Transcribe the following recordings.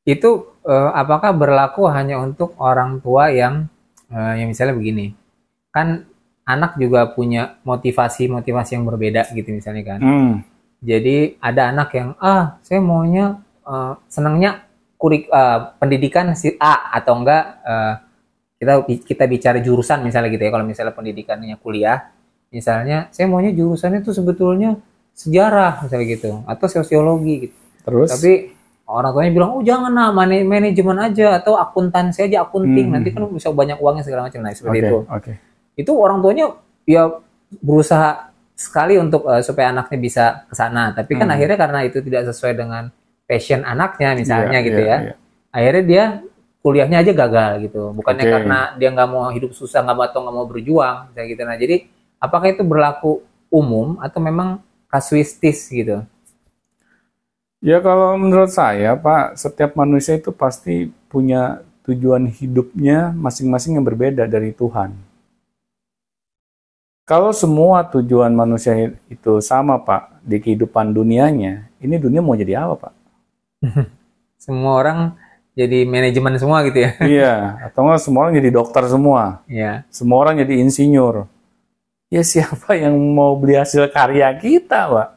Itu apakah berlaku hanya untuk orang tua yang misalnya begini, kan anak juga punya motivasi-motivasi yang berbeda gitu misalnya kan. Hmm, Jadi ada anak yang saya maunya senangnya pendidikan si A atau enggak kita kita bicara jurusan misalnya gitu ya. Kalau misalnya pendidikannya kuliah, misalnya saya maunya jurusannya tuh sebetulnya sejarah misalnya gitu atau sosiologi gitu. terus? Tapi orang tuanya bilang, oh jangan lah manajemen aja atau akuntansi aja akunting nanti kan Hmm, bisa banyak uangnya segala macam. Nah seperti oke, itu. oke. Itu orang tuanya ya berusaha sekali untuk supaya anaknya bisa ke sana. Tapi kan Hmm, akhirnya karena itu tidak sesuai dengan passion anaknya iya, misalnya gitu iya, ya. iya. Akhirnya dia kuliahnya aja gagal gitu. Bukannya Oke. karena dia nggak mau hidup susah, nggak mau atau nggak mau berjuang, kayak gitu. Nah, jadi apakah itu berlaku umum atau memang kasuistis gitu? Ya kalau menurut saya, Pak, setiap manusia itu pasti punya tujuan hidupnya masing-masing yang berbeda dari Tuhan. Kalau semua tujuan manusia itu sama, Pak, di kehidupan dunianya, ini dunia mau jadi apa, Pak? Semua orang jadi manajemen semua gitu ya. Iya, atau enggak semua orang jadi dokter semua, Ya. semua orang jadi insinyur. Ya siapa yang mau beli hasil karya kita, Pak?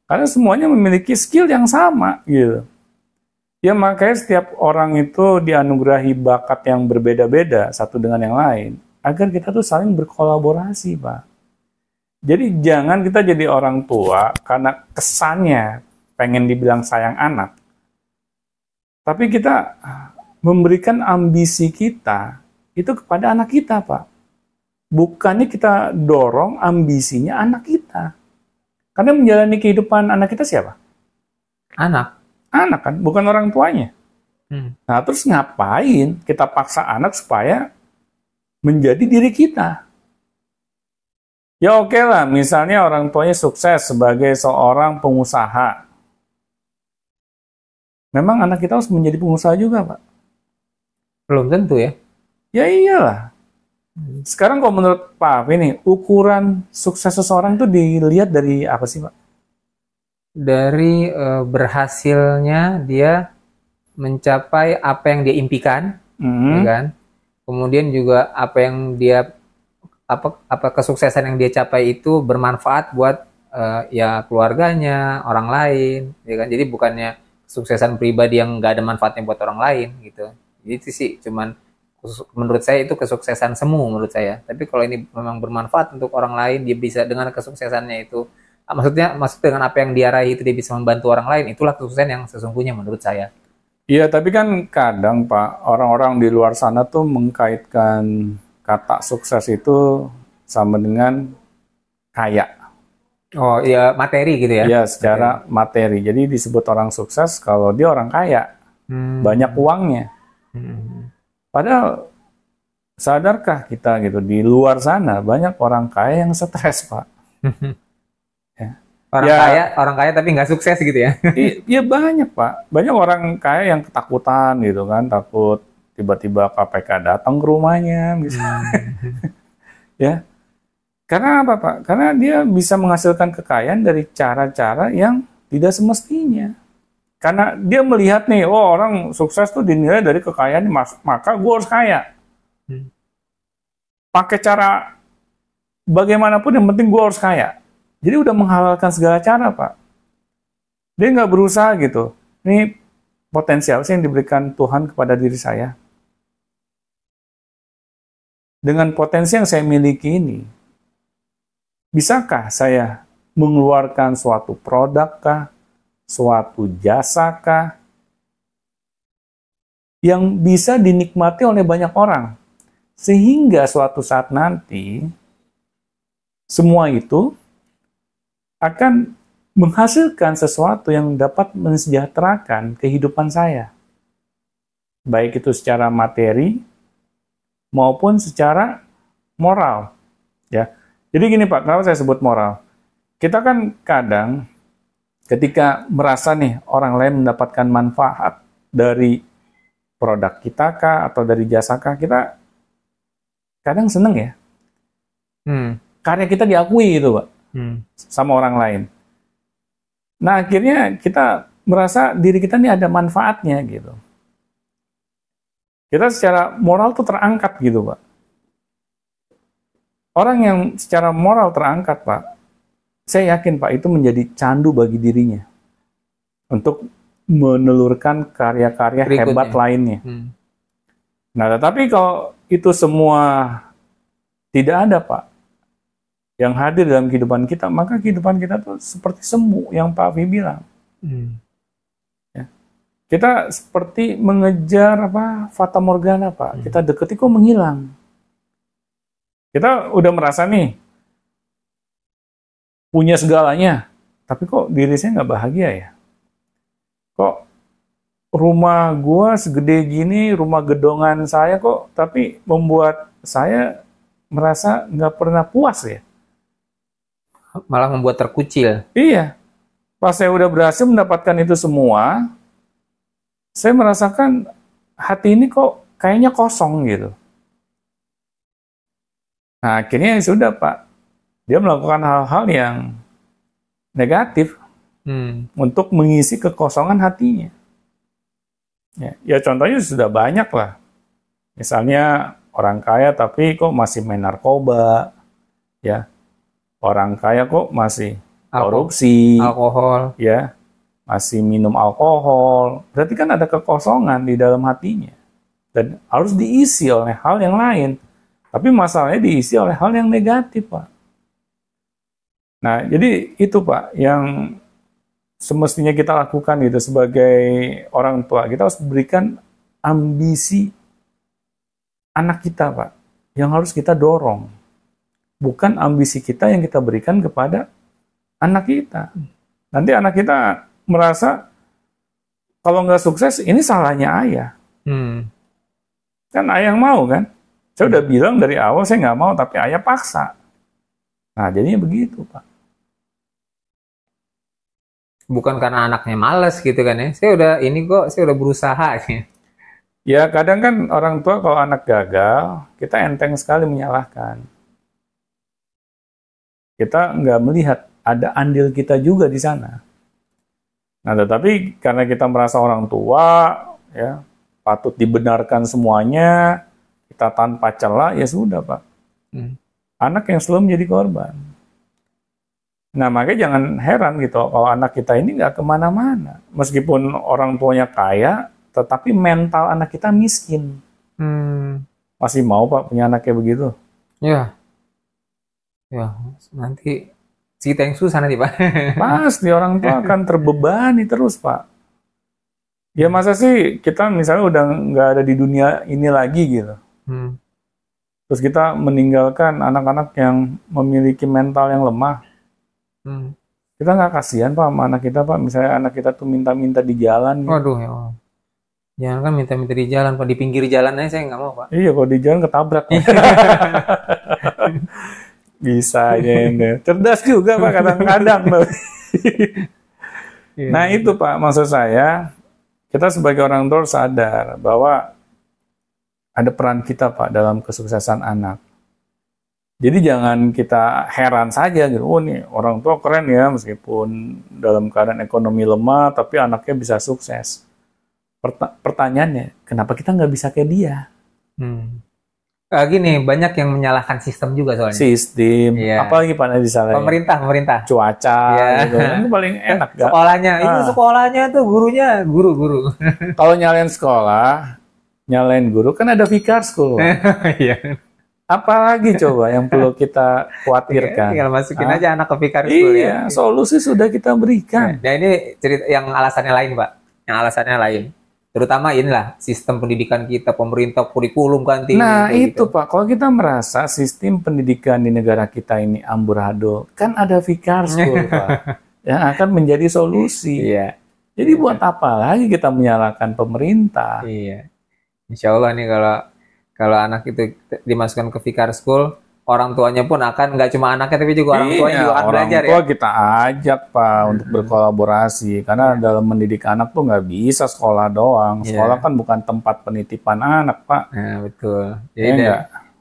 Karena semuanya memiliki skill yang sama, gitu. Ya makanya setiap orang itu dianugerahi bakat yang berbeda-beda satu dengan yang lain, agar kita tuh saling berkolaborasi, Pak. Jadi jangan kita jadi orang tua karena kesannya pengen dibilang sayang anak, tapi kita memberikan ambisi kita itu kepada anak kita, Pak. Bukannya kita dorong ambisinya anak kita. Karena menjalani kehidupan anak kita siapa? Anak. Anak kan, bukan orang tuanya. Hmm. Nah, terus ngapain kita paksa anak supaya menjadi diri kita? Ya oke lah, misalnya orang tuanya sukses sebagai seorang pengusaha. Memang anak kita harus menjadi pengusaha juga, Pak. Belum tentu ya. Ya iyalah. Sekarang kalau menurut Pak Afif nih, ukuran sukses seseorang itu dilihat dari apa sih, Pak? Dari berhasilnya dia mencapai apa yang dia impikan, ya Hmm, kan? Kemudian juga apa yang dia apa kesuksesan yang dia capai itu bermanfaat buat ya keluarganya, orang lain, ya kan? Jadi bukannya kesuksesan pribadi yang nggak ada manfaatnya buat orang lain gitu. Jadi itu sih cuman menurut saya itu kesuksesan semu menurut saya. Tapi kalau ini memang bermanfaat untuk orang lain, dia bisa dengan kesuksesannya itu, maksud dengan apa yang dia raih itu dia bisa membantu orang lain, itulah kesuksesan yang sesungguhnya menurut saya. iya, tapi kan kadang Pak, orang-orang di luar sana tuh mengkaitkan kata sukses itu sama dengan kaya. Oh ya materi gitu ya, Ya, materi. secara materi. Jadi disebut orang sukses kalau dia orang kaya, banyak Hmm. uangnya. Hmm. Padahal sadarkah kita gitu di luar sana banyak orang kaya yang stres, Pak. Ya, ya, Orang kaya tapi nggak sukses gitu ya. ya banyak, Pak. Banyak orang kaya yang ketakutan gitu kan, takut tiba-tiba KPK datang ke rumahnya, Hmm. ya. Karena apa, Pak? Karena dia bisa menghasilkan kekayaan dari cara-cara yang tidak semestinya. Karena dia melihat nih, oh orang sukses tuh dinilai dari kekayaan, maka gue harus kaya. Hmm. Pakai cara bagaimanapun yang penting gue harus kaya. Jadi udah menghalalkan segala cara, Pak. Dia nggak berusaha gitu. Ini potensial sih yang diberikan Tuhan kepada diri saya. Dengan potensi yang saya miliki ini, bisakah saya mengeluarkan suatu produk kah, suatu jasa kah, yang bisa dinikmati oleh banyak orang? Sehingga suatu saat nanti, semua itu akan menghasilkan sesuatu yang dapat mensejahterakan kehidupan saya. Baik itu secara materi maupun secara moral. Ya. Jadi gini Pak, kenapa saya sebut moral? Kita kan kadang ketika merasa nih orang lain mendapatkan manfaat dari produk kita kah atau dari jasa kah, kita kadang seneng ya. Hmm. Karya kita diakui gitu Pak, Hmm. sama orang lain. Nah akhirnya kita merasa diri kita ini ada manfaatnya gitu. Kita secara moral tuh terangkat gitu, Pak. Orang yang secara moral terangkat, Pak, saya yakin, Pak, itu menjadi candu bagi dirinya untuk menelurkan karya-karya hebat lainnya. Nah, tetapi kalau itu semua tidak ada, Pak, yang hadir dalam kehidupan kita, maka kehidupan kita tuh seperti semu yang Pak Afi bilang. Ya. Kita seperti mengejar fata morgana, Pak. Kita deketi kok menghilang. Kita udah merasa nih punya segalanya, tapi kok diri saya nggak bahagia ya? Kok rumah gua segede gini, rumah gedongan saya kok, tapi membuat saya merasa nggak pernah puas ya? Malah membuat terkucil. Iya. Pas saya udah berhasil mendapatkan itu semua, saya merasakan hati ini kok kayaknya kosong gitu. Nah, akhirnya ya sudah, Pak. Dia melakukan hal-hal yang negatif untuk mengisi kekosongan hatinya. Ya contohnya sudah banyak lah. Misalnya orang kaya tapi kok masih main narkoba, ya. Orang kaya kok masih korupsi, alkohol, ya, masih minum alkohol. Berarti kan ada kekosongan di dalam hatinya dan harus diisi oleh hal yang lain. Tapi masalahnya diisi oleh hal yang negatif, Pak. Nah, jadi itu, Pak, yang semestinya kita lakukan gitu sebagai orang tua. Kita harus berikan ambisi anak kita, Pak, yang harus kita dorong. Bukan ambisi kita yang kita berikan kepada anak kita. Nanti anak kita merasa kalau nggak sukses, ini salahnya ayah. Kan ayah yang mau, kan? Saya udah bilang dari awal saya nggak mau, tapi ayah paksa. Nah, jadinya begitu, Pak. Bukan karena anaknya malas gitu kan ya. Saya udah berusaha. Ya, kadang kan orang tua kalau anak gagal, kita enteng sekali menyalahkan. Kita nggak melihat ada andil kita juga di sana. Nah, tetapi karena kita merasa orang tua, ya, patut dibenarkan semuanya, kita tanpa celah, ya sudah, Pak. Anak yang selalu menjadi korban. Nah, makanya jangan heran gitu kalau anak kita ini nggak kemana-mana. Meskipun orang tuanya kaya, tetapi mental anak kita miskin. Masih mau, Pak, punya anak kayak begitu? Ya, nanti kita yang susah nanti, Pak. Pasti orang tua akan terbebani terus, Pak. Ya masa sih kita misalnya udah nggak ada di dunia ini lagi gitu. Terus kita meninggalkan anak-anak yang memiliki mental yang lemah. Kita nggak kasihan, Pak, sama anak kita, Pak. Misalnya anak kita tuh minta-minta di jalan. Gitu. Waduh, ya Allah. Jangan kan minta-minta di jalan, Pak. Di pinggir jalan aja saya nggak mau, Pak. Iya, kalau di jalan ketabrak. Bisa aja ini. Cerdas juga, Pak, kadang-kadang. Nah, itu, Pak, maksud saya, kita sebagai orang tua sadar bahwa ada peran kita, Pak, dalam kesuksesan anak. Jadi jangan kita heran saja gitu. Oh, nih orang tua keren ya, meskipun dalam keadaan ekonomi lemah, tapi anaknya bisa sukses. Pertanyaannya, kenapa kita nggak bisa kayak dia? Gini, banyak yang menyalahkan sistem juga soalnya. Sistem, apalagi Pak disalahin? Pemerintah. Cuaca, gitu. Itu paling enak. Sekolahnya, itu sekolahnya tuh gurunya, guru. Kalau nyalain sekolah, nyalain guru, kan ada Vikar School. Iya. Apalagi coba yang perlu kita khawatirkan? Tinggal masukin aja anak ke Vikar School. Iya, solusi sudah kita berikan. Nah, ini cerita yang alasannya lain, Pak. Yang alasannya lain. Terutama inilah sistem pendidikan kita, pemerintah kurikulum ganti. Nah itu Pak, kalau kita merasa sistem pendidikan di negara kita ini amburadul, kan ada Vikar School, Pak, yang akan menjadi solusi. Iya. Jadi buat apa lagi kita menyalahkan pemerintah? Iya. Insya Allah nih kalau anak itu dimasukkan ke Vikar School, orang tuanya pun akan nggak cuma anaknya tapi juga orang tuanya juga akan belajar ya. Orang tua kita ajak, Pak, untuk berkolaborasi karena dalam mendidik anak tuh nggak bisa sekolah doang. Sekolah kan bukan tempat penitipan anak, Pak. Nah, betul.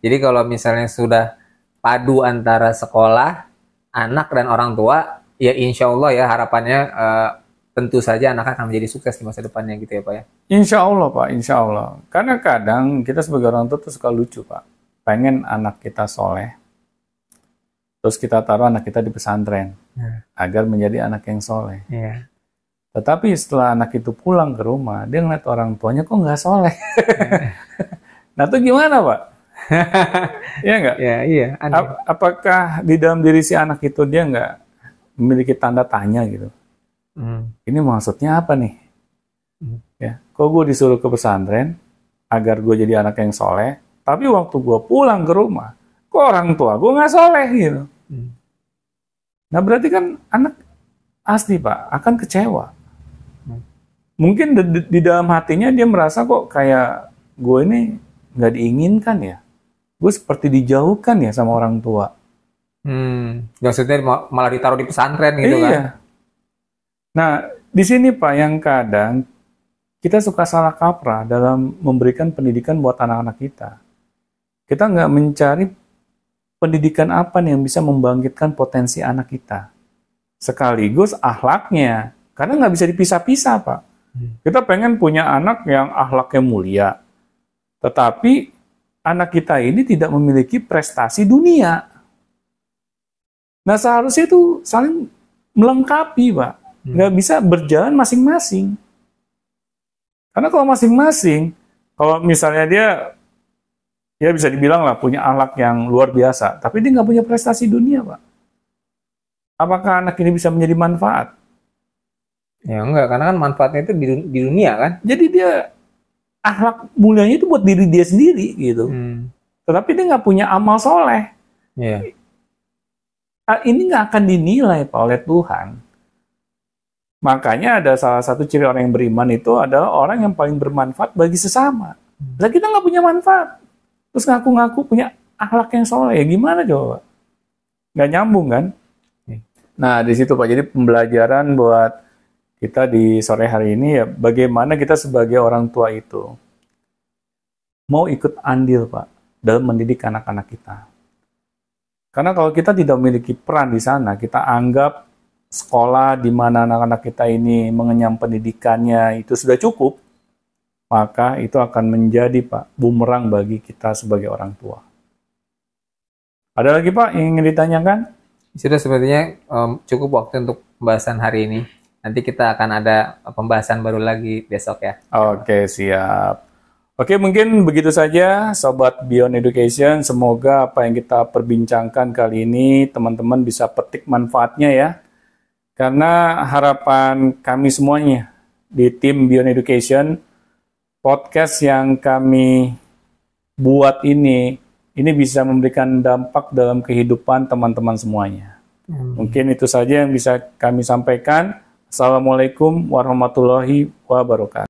Jadi kalau misalnya sudah padu antara sekolah, anak dan orang tua, ya insya Allah ya harapannya tentu saja anak akan menjadi sukses di masa depannya gitu ya Pak ya. Insya Allah Pak, insya Allah. Karena kadang kita sebagai orang tua tuh suka lucu Pak. Pengen anak kita soleh, terus kita taruh anak kita di pesantren agar menjadi anak yang soleh. Iya. Tetapi setelah anak itu pulang ke rumah, dia ngeliat orang tuanya kok nggak soleh. Nah itu gimana Pak? Iya nggak? Ya, iya. Apakah di dalam diri si anak itu dia nggak memiliki tanda tanya gitu? Ini maksudnya apa nih? Ya, kok gue disuruh ke pesantren agar gue jadi anak yang soleh, tapi waktu gue pulang ke rumah, kok orang tua gue nggak soleh gitu. Nah berarti kan anak asli Pak akan kecewa. Mungkin di dalam hatinya dia merasa kok kayak gue ini nggak diinginkan ya. Gue seperti dijauhkan ya sama orang tua. Maksudnya malah ditaruh di pesantren gitu kan? Iya. Nah, di sini Pak yang kadang kita suka salah kaprah dalam memberikan pendidikan buat anak-anak kita. Kita nggak mencari pendidikan apa nih yang bisa membangkitkan potensi anak kita. Sekaligus akhlaknya. Karena nggak bisa dipisah-pisah Pak. Kita pengen punya anak yang akhlaknya mulia. Tetapi anak kita ini tidak memiliki prestasi dunia. Nah seharusnya itu saling melengkapi Pak. Nggak bisa berjalan masing-masing. Karena kalau masing-masing, kalau misalnya dia bisa dibilang lah punya akhlak yang luar biasa, tapi dia nggak punya prestasi dunia Pak. Apakah anak ini bisa menjadi manfaat? Ya enggak, karena kan manfaatnya itu di dunia kan. Jadi dia akhlak mulianya itu buat diri dia sendiri gitu. Tetapi dia nggak punya amal soleh. Iya. Ini nggak akan dinilai Pak oleh Tuhan. Makanya ada salah satu ciri orang yang beriman itu adalah orang yang paling bermanfaat bagi sesama. Nah kita nggak punya manfaat. Terus ngaku-ngaku punya akhlak yang soleh. Ya gimana coba? Nggak nyambung kan? Nah di situ Pak, jadi pembelajaran buat kita di sore hari ini ya bagaimana kita sebagai orang tua itu mau ikut andil Pak dalam mendidik anak-anak kita. Karena kalau kita tidak memiliki peran di sana, kita anggap sekolah di mana anak-anak kita ini mengenyam pendidikannya itu sudah cukup, maka itu akan menjadi Pak bumerang bagi kita sebagai orang tua. Ada lagi Pak yang ingin ditanyakan? Sudah sepertinya cukup waktu untuk pembahasan hari ini. Nanti kita akan ada pembahasan baru lagi besok ya. Oke, siap. Oke, mungkin begitu saja Sobat Beyond Education. Semoga apa yang kita perbincangkan kali ini teman-teman bisa petik manfaatnya ya. Karena harapan kami semuanya di tim Beyond Education, podcast yang kami buat ini bisa memberikan dampak dalam kehidupan teman-teman semuanya. Mungkin itu saja yang bisa kami sampaikan. Assalamualaikum warahmatullahi wabarakatuh.